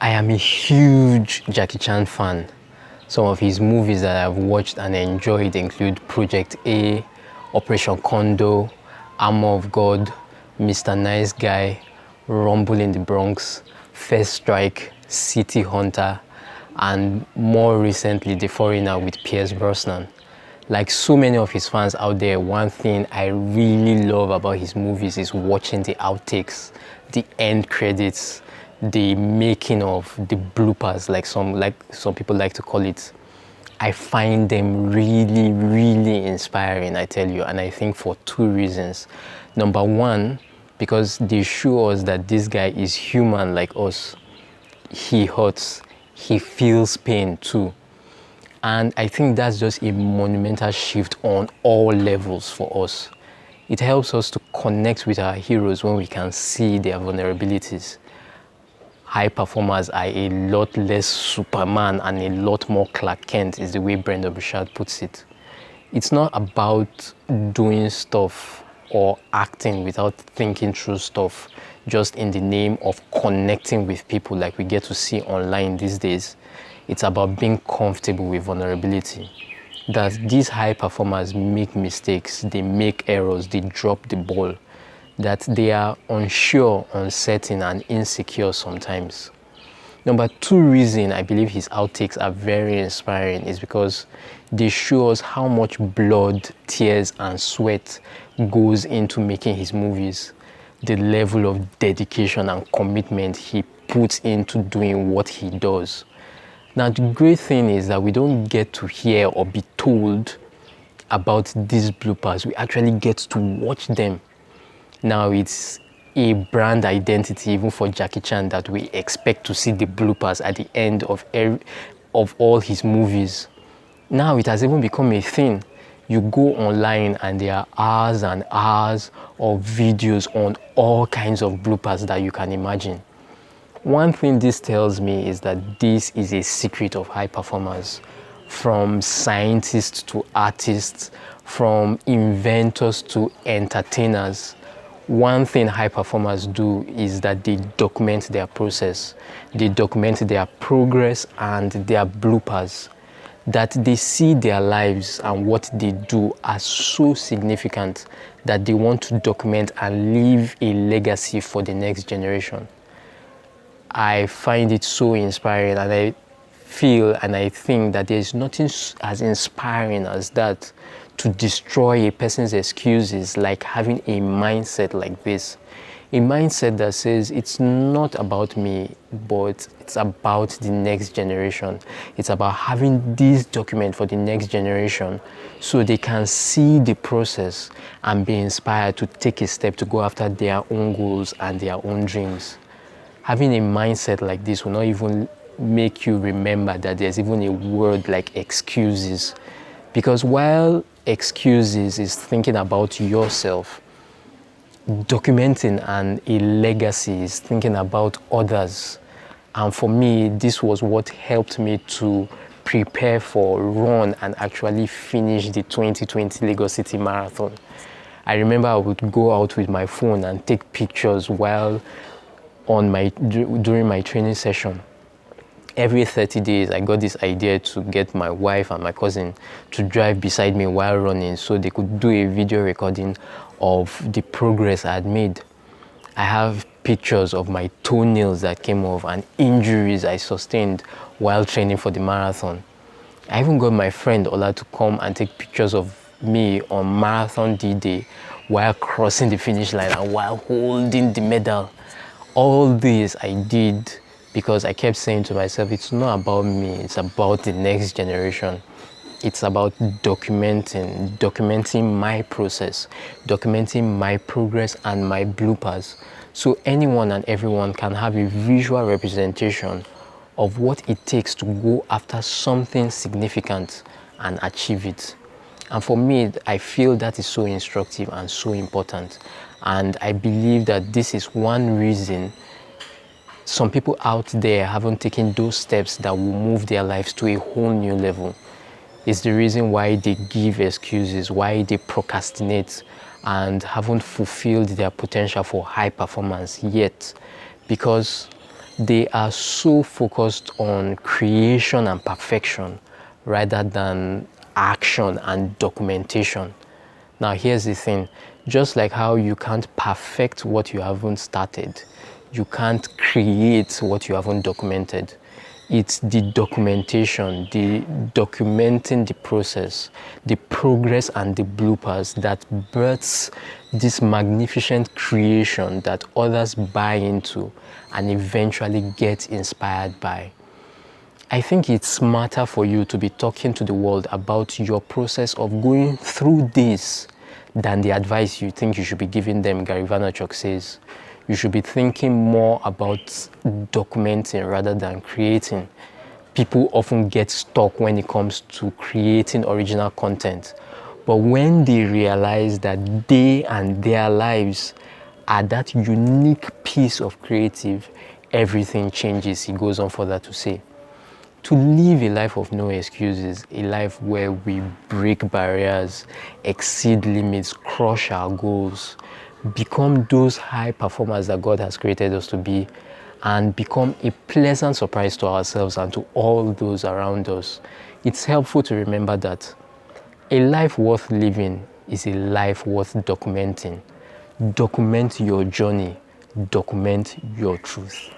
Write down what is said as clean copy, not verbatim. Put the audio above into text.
I am a huge Jackie Chan fan. Some of his movies that I've watched and enjoyed include Project A, Operation Kondo, Armor of God, Mr. Nice Guy, Rumble in the Bronx, First Strike, City Hunter, and more recently, The Foreigner with Pierce Brosnan. Like so many of his fans out there, one thing I really love about his movies is watching the outtakes, the end credits, the making of, the bloopers, like some people like to call it. I find them really, really inspiring, I tell you, and I think for two reasons. Number one, because they show us that this guy is human like us. He hurts, he feels pain too. And I think that's just a monumental shift on all levels for us. It helps us to connect with our heroes when we can see their vulnerabilities. High performers are a lot less Superman and a lot more Clark Kent, is the way Brenda Burchard puts it. It's not about doing stuff or acting without thinking through stuff just in the name of connecting with people like we get to see online these days. It's about being comfortable with vulnerability. That these high performers make mistakes, they make errors, they drop the ball, that they are unsure, uncertain, and insecure sometimes. Number two reason I believe his outtakes are very inspiring is because they show us how much blood, tears, and sweat goes into making his movies. The level of dedication and commitment he puts into doing what he does. Now, the great thing is that we don't get to hear or be told about these bloopers. We actually get to watch them. Now, it's a brand identity even for Jackie Chan that we expect to see the bloopers at the end of all his movies. Now it has even become a thing. You go online and there are hours and hours of videos on all kinds of bloopers that you can imagine. One thing this tells me is that this is a secret of high performers. From scientists to artists, from inventors to entertainers. One thing high performers do is that they document their process. They document their progress and their bloopers. That they see their lives and what they do as so significant that they want to document and leave a legacy for the next generation. I find it so inspiring, and I feel and I think that there is nothing as inspiring as that, to destroy a person's excuses, like having a mindset like this. A mindset that says it's not about me, but it's about the next generation. It's about having this document for the next generation so they can see the process and be inspired to take a step to go after their own goals and their own dreams. Having a mindset like this will not even make you remember that there's even a word like excuses. Because while excuses is thinking about yourself, documenting and a legacy is thinking about others. And for me, this was what helped me to prepare for, run, and actually finish the 2020 Lagos City Marathon. I remember I would go out with my phone and take pictures while during my training session. Every 30 days, I got this idea to get my wife and my cousin to drive beside me while running so they could do a video recording of the progress I had made. I have pictures of my toenails that came off and injuries I sustained while training for the marathon. I even got my friend Ola to come and take pictures of me on Marathon D-Day while crossing the finish line and while holding the medal. All this I did because I kept saying to myself, it's not about me, it's about the next generation. It's about documenting my process, documenting my progress and my bloopers. So anyone and everyone can have a visual representation of what it takes to go after something significant and achieve it. And for me, I feel that is so instructive and so important. And I believe that this is one reason some people out there haven't taken those steps that will move their lives to a whole new level. It's the reason why they give excuses, why they procrastinate and haven't fulfilled their potential for high performance yet. Because They are so focused on creation and perfection rather than action and documentation. Now, here's the thing. Just like how you can't perfect what you haven't started, you can't create what you haven't documented. It's the documentation, the documenting the process, the progress and the bloopers that births this magnificent creation that others buy into and eventually get inspired by. I think it's smarter for you to be talking to the world about your process of going through this than the advice you think you should be giving them. Gary Vaynerchuk says you should be thinking more about documenting rather than creating. People often get stuck when it comes to creating original content. But when they realize that they and their lives are that unique piece of creative, everything changes. He goes on further to say, to live a life of no excuses, a life where we break barriers, exceed limits, crush our goals, become those high performers that God has created us to be, and become a pleasant surprise to ourselves and to all those around us. It's helpful to remember that a life worth living is a life worth documenting. Document your journey, document your truth.